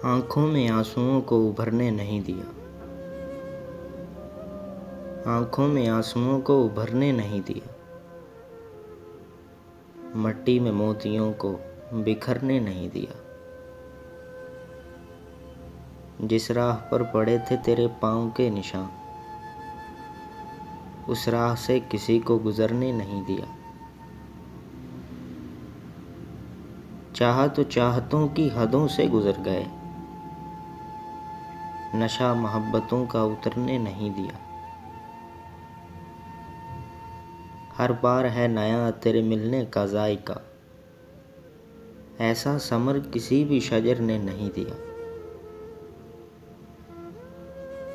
आँखों में आंसुओं को उभरने नहीं दिया। आँखों में आंसुओं को उभरने नहीं दिया। मट्टी में मोतियों को बिखरने नहीं दिया। जिस राह पर पड़े थे तेरे पाँव के निशान, उस राह से किसी को गुजरने नहीं दिया। चाहा तो चाहतों की हदों से गुजर गए, नशा मोहब्बतों का उतरने नहीं दिया। हर बार है नया तेरे मिलने का जायका, ऐसा समर किसी भी शजर ने नहीं दिया।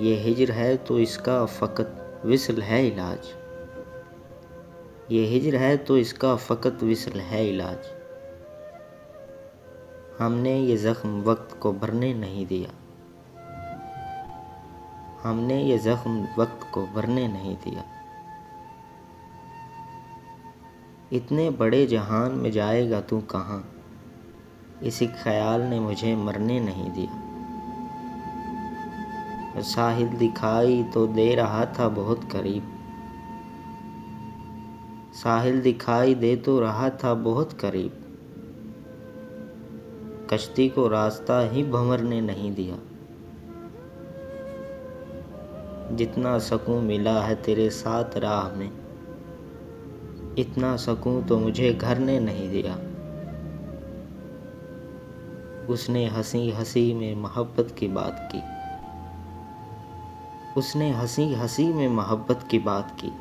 ये हिज्र है तो इसका फ़कत विस्ल है इलाज, ये हिज्र है तो इसका फ़कत विस्ल है इलाज। हमने ये ज़ख्म वक्त को भरने नहीं दिया। हमने ये ज़ख्म वक्त को भरने नहीं दिया। इतने बड़े जहान में जाएगा तू कहाँ, इसी ख्याल ने मुझे मरने नहीं दिया। साहिल दिखाई तो दे रहा था बहुत करीब, साहिल दिखाई दे तो रहा था बहुत करीब। कश्ती को रास्ता ही भंवरने नहीं दिया। जितना सकून मिला है तेरे साथ राह में, इतना सकून तो मुझे घर ने नहीं दिया। उसने हंसी हंसी में मोहब्बत की बात की, उसने हंसी हंसी में मोहब्बत की बात की।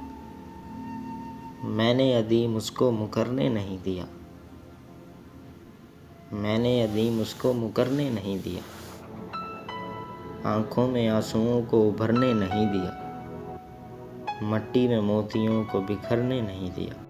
मैंने अदीम उसको मुकरने नहीं दिया। मैंने अदीम उसको मुकरने नहीं दिया। आँखों में आंसुओं को उभरने नहीं दिया। मट्टी में मोतियों को बिखरने नहीं दिया।